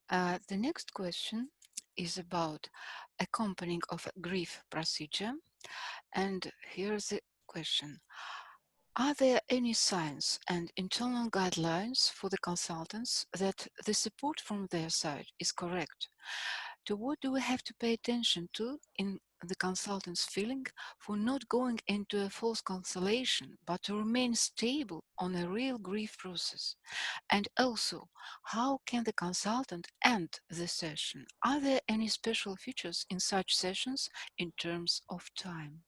The next question is about accompanying of a grief procedure. And here's the question. Are there any signs and internal guidelines for the consultants that the support from their side is correct? To what do we have to pay attention to in the consultant's feeling for not going into a false consolation, but to remain stable on a real grief process? And also, how can the consultant end the session? Are there any special features in such sessions in terms of time?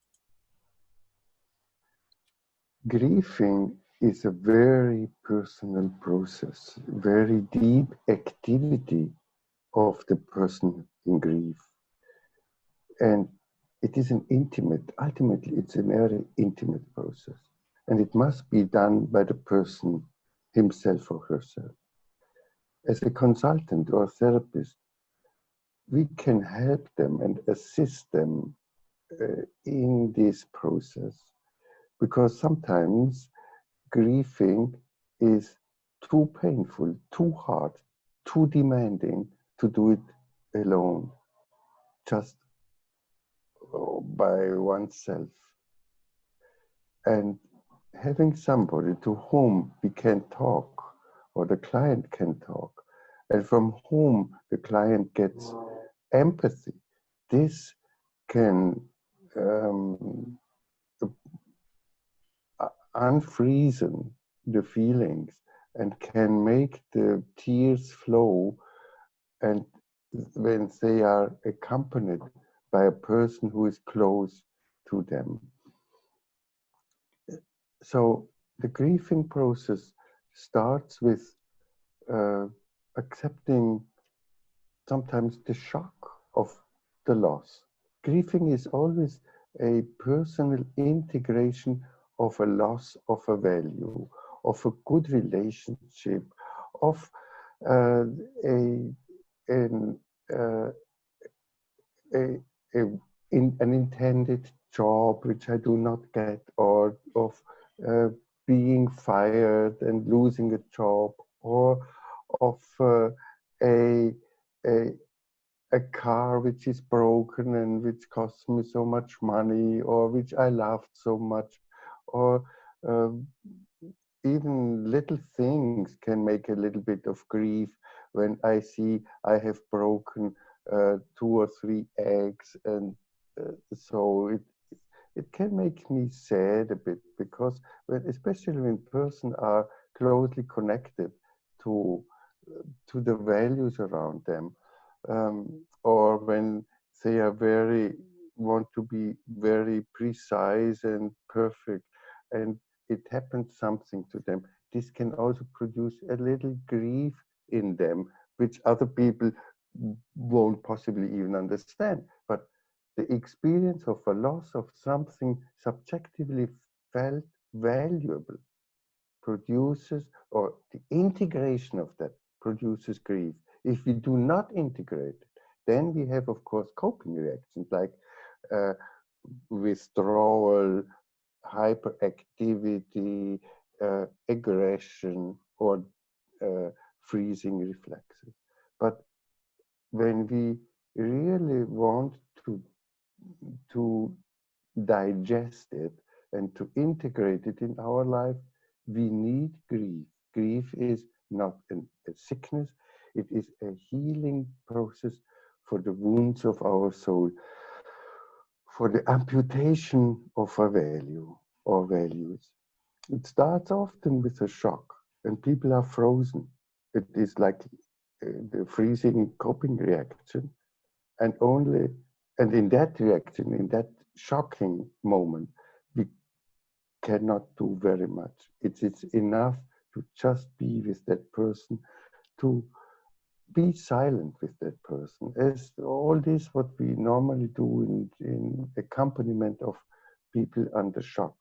Grieving is a very personal process, very deep activity of the person in grief. And it is an ultimately, it's a very intimate process. And it must be done by the person himself or herself. As a consultant or therapist, we can help them and assist them in this process because sometimes grieving is too painful, too hard, too demanding to do it alone, just by oneself. And having somebody to whom we can talk or the client can talk and from whom the client gets empathy, this can um, unfreezen the feelings and can make the tears flow, and when they are accompanied by a person who is close to them. So the grieving process starts with uh, accepting sometimes the shock of the loss. Grieving is always a personal integration of a loss of a value, of a good relationship, of uh, a, an, uh, a, a an intended job which I do not get, or of uh, being fired and losing a job, or of a, a a car which is broken and which costs me so much money, or which I loved so much, or uh, even little things can make a little bit of grief when I see I have broken 2 or 3 eggs, and so it can make me sad a bit because especially when persons are closely connected to the values around them, or when they are very want to be very precise and perfect, and it happens something to them. This can also produce a little grief in them, which other people won't possibly even understand. But the experience of a loss of something subjectively felt valuable produces, or the integration of that produces grief. If we do not integrate it, then we have, of course, coping reactions like uh, withdrawal, hyperactivity, aggression, or freezing reflexes. But when we really want to digest it and to integrate it in our life, we need grief. Grief is not a sickness, it is a healing process for the wounds of our soul, for the amputation of a value or values. It starts often with a shock, and people are frozen. It is like the freezing coping reaction, and only and in that reaction, in that shocking moment, we cannot do very much. It's enough to just be with that person, to be silent with that person. As all this what we normally do in accompaniment of people under shock.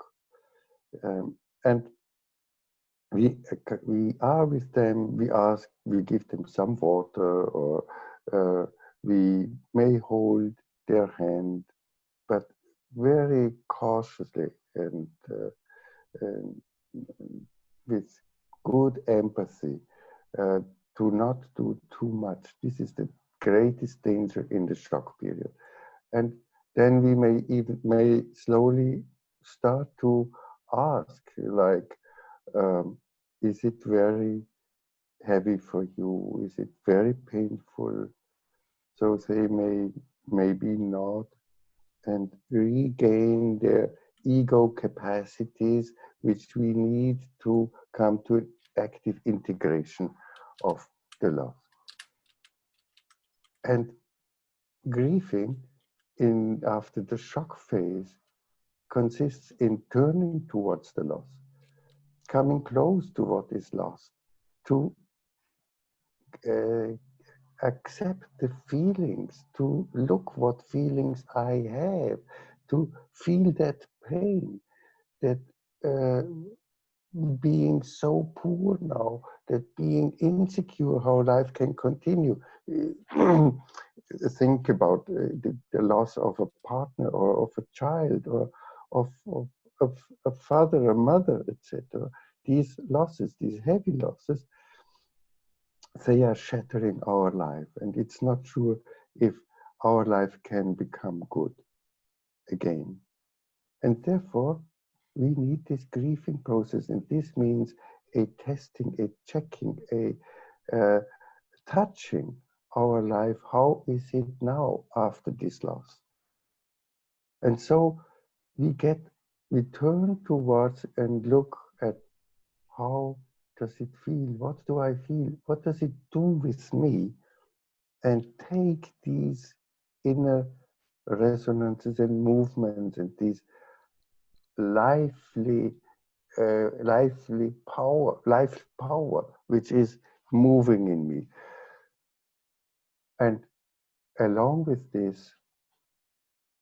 And we are with them, we give them some water, or uh, we may hold their hand, but very cautiously, and with good empathy. to not do too much. This is the greatest danger in the shock period. And then we may slowly start to ask, like, is it very heavy for you? Is it very painful? So they maybe not, and regain their ego capacities, which we need to come to an active integration of the loss. And grieving in after the shock phase consists in turning towards the loss, coming close to what is lost, to uh, accept the feelings, to look what feelings I have, to feel that pain, that being so poor now, that being insecure, how life can continue. Think about the loss of a partner or of a child or of a father, a mother, etc. These losses, these heavy losses, they are shattering our life, and it's not sure if our life can become good again. And therefore, we need this grieving process, and this means a testing, a checking, a touching our life. How is it now after this loss? And so we turn towards and look at how does it feel? What do I feel? What does it do with me? And take these inner resonances and movements and these lively, life power, which is moving in me. And along with this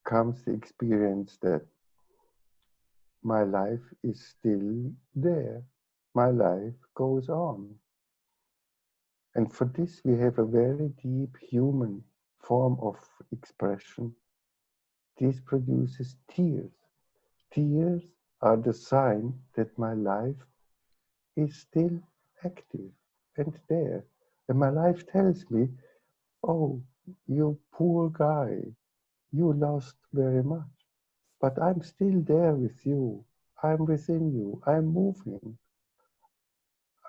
comes the experience that my life is still there. My life goes on. And for this, we have a very deep human form of expression. This produces tears. Tears are the sign that my life is still active and there. And my life tells me, oh, you poor guy, you lost very much. But I'm still there with you. I'm within you. I'm moving.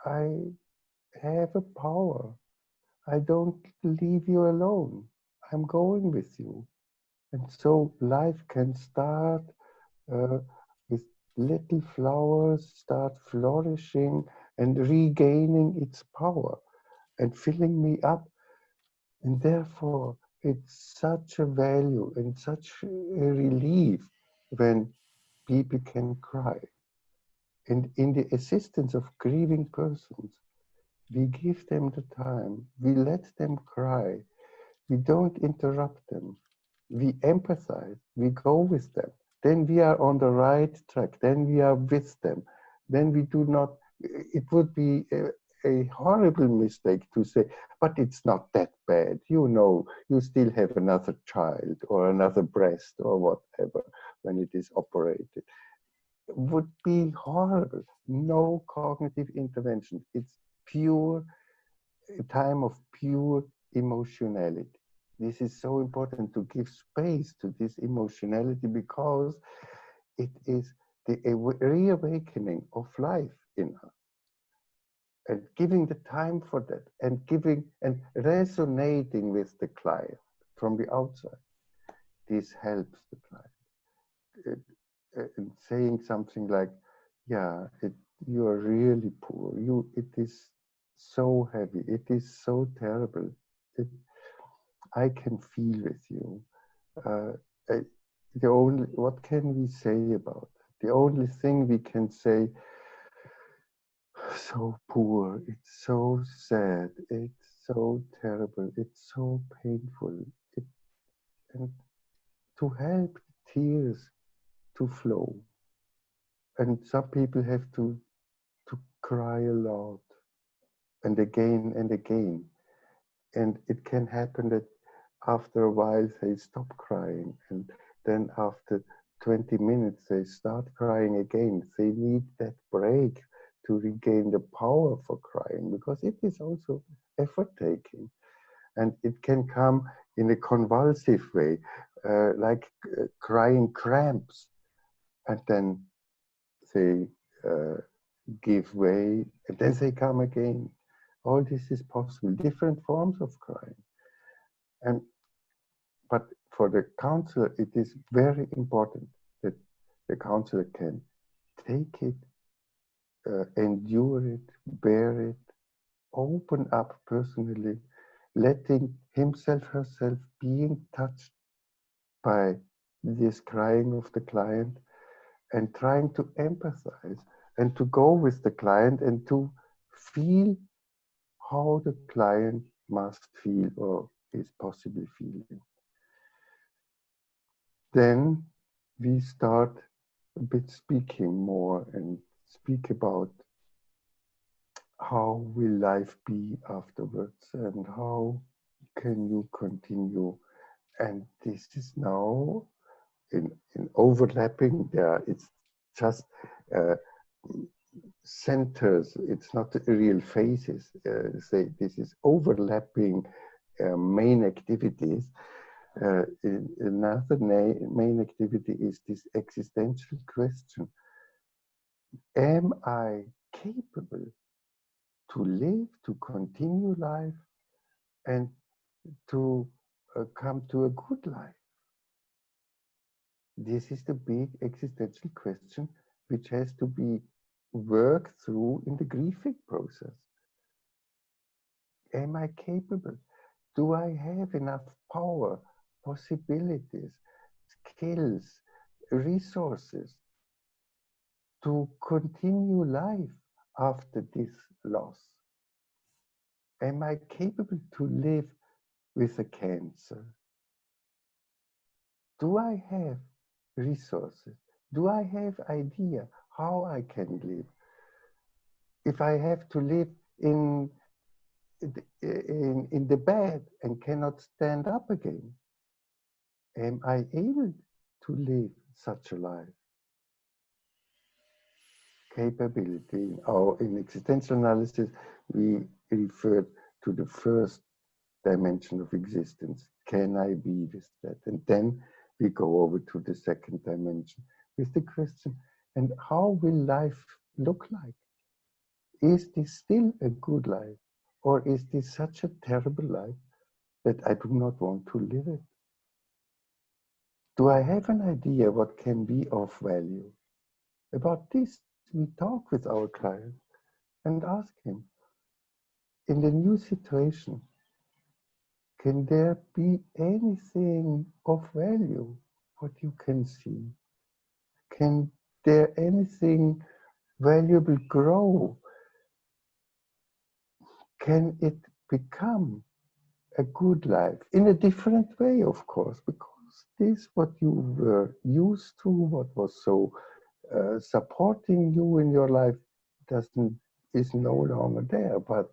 I have a power. I don't leave you alone. I'm going with you. And so life can start uh, with little flowers, start flourishing and regaining its power and filling me up. And therefore, it's such a value and such a relief when people can cry. And in the assistance of grieving persons, we give them the time, we let them cry, we don't interrupt them, we empathize, we go with them. Then we are on the right track, then we are with them. Then we do not, it would be a horrible mistake to say, but it's not that bad. You know, you still have another child or another breast or whatever when it is operated. Would be horrible. No cognitive intervention. It's pure a time of pure emotionality. This is so important to give space to this emotionality because it is the reawakening of life in us. And giving the time for that and giving and resonating with the client from the outside, this helps the client. And saying something like, yeah, you are really poor. It is so heavy. It is so terrible. It, I can feel with you. Uh, I- what can we say about it? The only thing we can say, so poor, it's so sad, it's so terrible, it's so painful. It, and to help tears to flow. And some people have to cry a lot and again. And it can happen that after a while they stop crying, and then after 20 minutes they start crying again. They need that break to regain the power for crying, because it is also effort-taking, and it can come in a convulsive way, like crying cramps, and then they uh, give way, and then they come again. All this is possible, different forms of crying. And but for the counselor, it is very important that the counselor can take it, endure it, bear it, open up personally, letting himself, herself being touched by this crying of the client, and trying to empathize and to go with the client and to feel how the client must feel or is possibly feeling. Then we start a bit speaking more and speak about how will life be afterwards and how can you continue. And this is now in overlapping there. It's just uh, centers. It's not real phases. Say this is overlapping main activities. Another main activity is this existential question: am I capable to live, to continue life, and to come to a good life? This is the big existential question which has to be worked through in the grieving process. Am I capable? Do I have enough power, possibilities, skills, resources to continue life after this loss? Am I capable to live with a cancer? Do I have resources? Do I have idea how I can live? If I have to live in the bed and cannot stand up again, am I able to live such a life? Capability. In existential analysis, we referred to the first dimension of existence. Can I be with that? And then we go over to the second dimension with the question, and how will life look like? Is this still a good life? Or is this such a terrible life that I do not want to live it? Do I have an idea what can be of value? About this, we talk with our client and ask him, in the new situation, can there be anything of value, what you can see? Can there anything valuable grow? Can it become a good life in a different way, of course, because this what you were used to, what was so supporting you in your life, doesn't is no longer there. But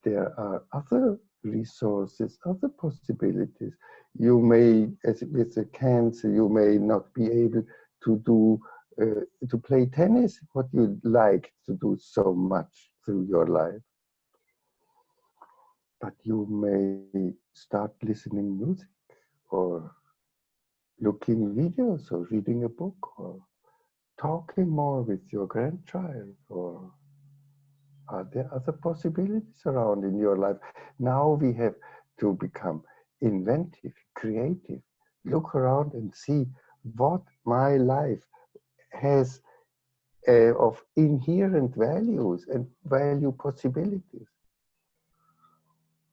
there are other resources, other possibilities. You may, as with the cancer, you may not be able to do to play tennis, what you like to do so much through your life. But you may start listening music or looking videos or reading a book or talking more with your grandchild, or are there other possibilities around in your life? Now we have to become inventive, creative, look around and see what my life has of inherent values and value possibilities.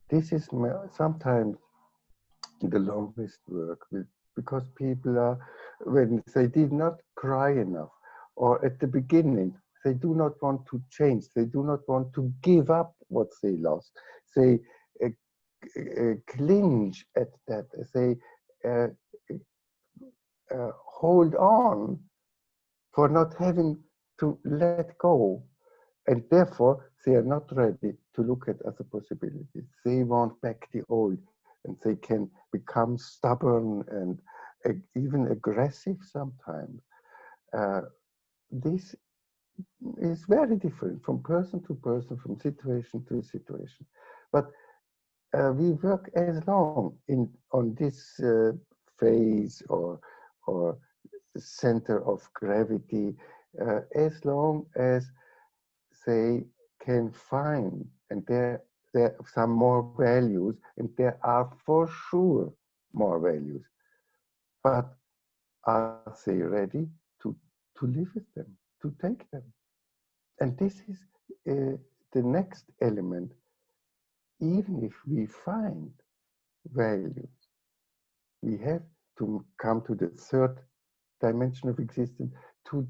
This is sometimes the longest work because people are, when they did not cry enough, or at the beginning, they do not want to change, they do not want to give up what they lost. They clinch at that, they uh, hold on for not having to let go. And therefore, they are not ready to look at other possibilities. They want back the old, and they can become stubborn and even aggressive sometimes. Uh, this is very different from person to person, from situation to situation. But we work as long on this phase or center of gravity as long as they can find, and there are some more values, and there are for sure more values, but are they ready to to live with them, to take them? And this is the next element. Even if we find values, we have to come to the third dimension of existence, to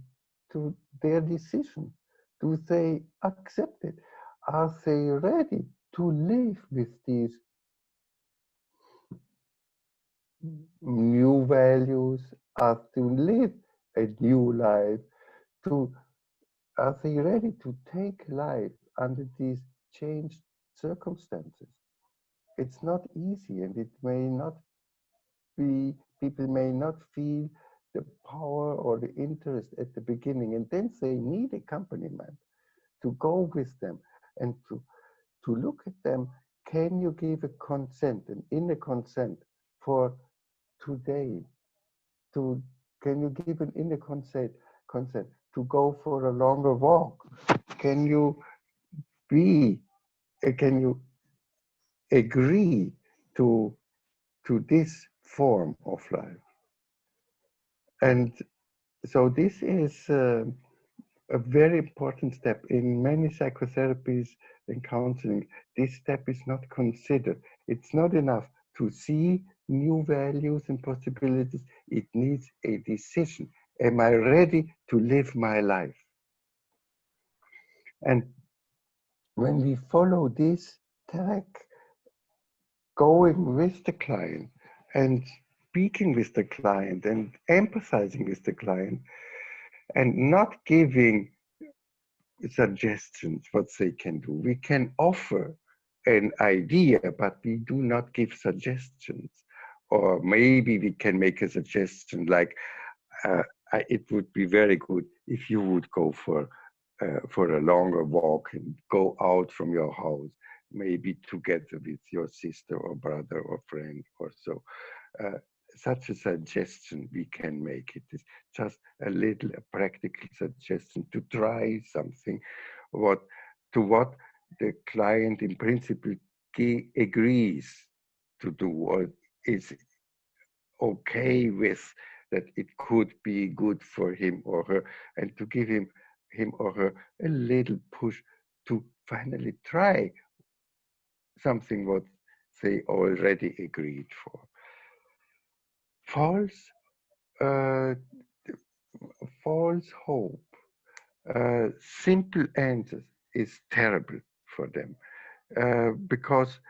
their decision. Do they accept it? Are they ready to live with these new values? Are to live a new life? To Are they ready to take life under these changed circumstances? It's not easy, and it may not be, people may not feel the power or the interest at the beginning, and then they need accompaniment to go with them and to look at them. Can you give a consent, an inner consent for today? To Can you give an inner consent to go for a longer walk? Can you be? Can you agree to this form of life? And so this is a very important step in many psychotherapies and counseling. This step is not considered. It's not enough to see new values and possibilities. It needs a decision. Am I ready to live my life? And when we follow this track, going with the client and speaking with the client and empathizing with the client and not giving suggestions what they can do. We can offer an idea, but we do not give suggestions. Or maybe we can make a suggestion like, it would be very good if you would go for a longer walk and go out from your house, maybe together with your sister or brother or friend or so. Uh, Such a suggestion we can make. It is just a practical suggestion to try something, what what the client in principle agrees to do or is okay with, that it could be good for him or her, and to give him or her a little push to finally try something what they already agreed for. False uh, false hope, simple answers is terrible for them, because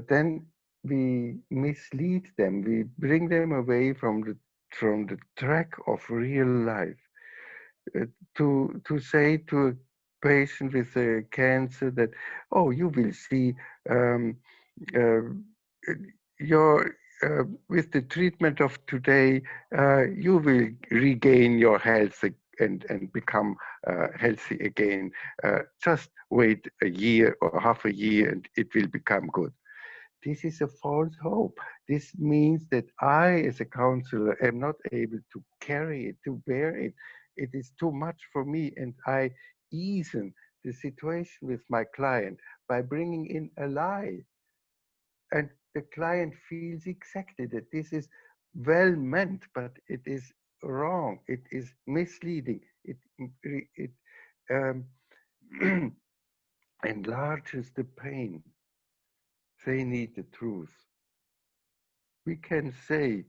then we mislead them. We bring them away from the track of real life. To say to a patient with a cancer that, oh, you will see, um, uh, your with the treatment of today, you will regain your health and become healthy again. Just wait a year or half a year and it will become good. This is a false hope. This means that I, as a counselor, am not able to carry it, to bear it. It is too much for me, and I easen the situation with my client by bringing in a lie. And the client feels exactly that this is well meant, but it is wrong. It is misleading. It um, enlarges the pain. They need the truth. We can say,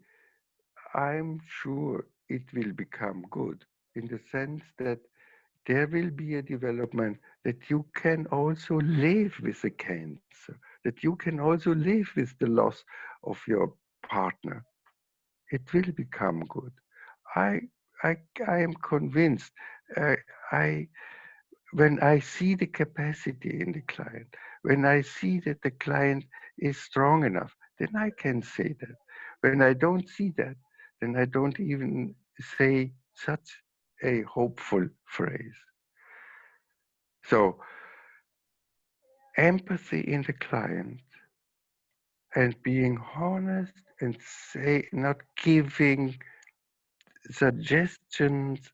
I'm sure it will become good, in the sense that there will be a development that you can also live with the cancer, that you can also live with the loss of your partner. It will become good. I, I am convinced. Uh, I When I see the capacity in the client, when I see that the client is strong enough, then I can say that. When I don't see that, then I don't even say such a hopeful phrase. So empathy in the client and being honest and say not giving suggestions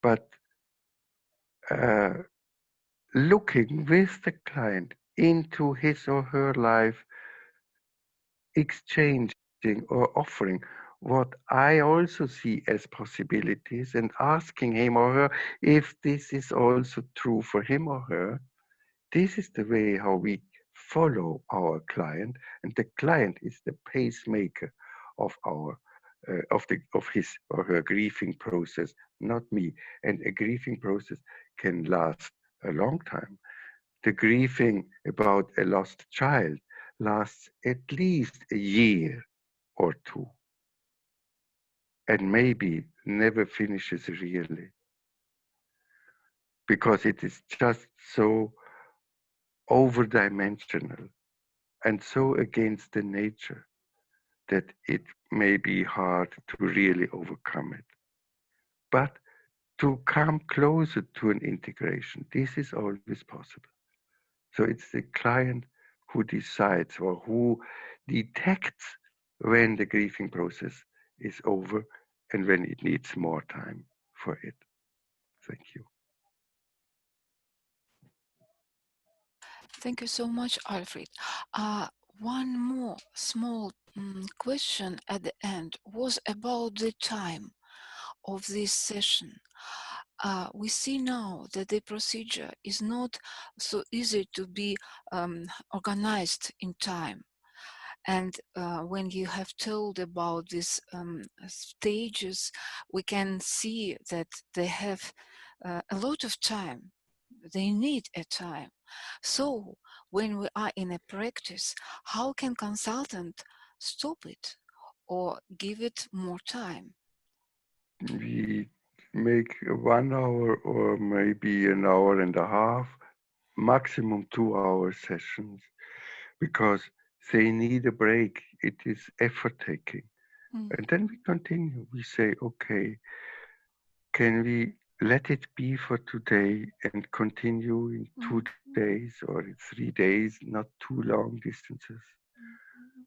but uh, looking with the client into his or her life, exchanging or offering what I also see as possibilities and asking him or her if this is also true for him or her. This is the way how we follow our client, and the client is the pacemaker of our of his or her grieving process, not me. And a grieving process can last a long time. The grieving about a lost child lasts at least a year or two, and maybe never finishes really, because it is just so overdimensional and so against the nature that it may be hard to really overcome it. But to come closer to an integration, this is always possible. So it's the client who decides or who detects when the grieving process is over and when it needs more time for it. Thank you. Thank you so much, Alfred. Uh, one more small question at the end was about the time of this session. We see now that the procedure is not so easy to be organized in time. And when you have told about these stages, we can see that they have a lot of time. They need a time. So when we are in a practice, how can consultant stop it or give it more time? We make 1 hour or maybe an hour and a half, maximum 2 hour sessions, because they need a break. It is effort taking. Mm, And then we continue. We say, okay, can we let it be for today and continue in mm, 2 days or in 3 days, not too long distances? mm,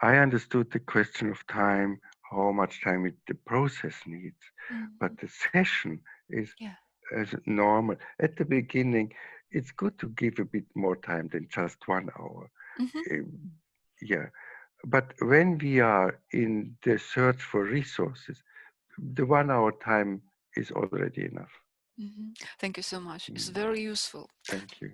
I understood the question of time, how much time the process needs, mm, but the session is yeah. as normal. At the beginning, it's good to give a bit more time than just 1 hour. Mhm, Um, yeah, but when we are in the search for resources, the 1 hour time is already enough. mhm. Thank you so much. It's Mm, very useful. thank you.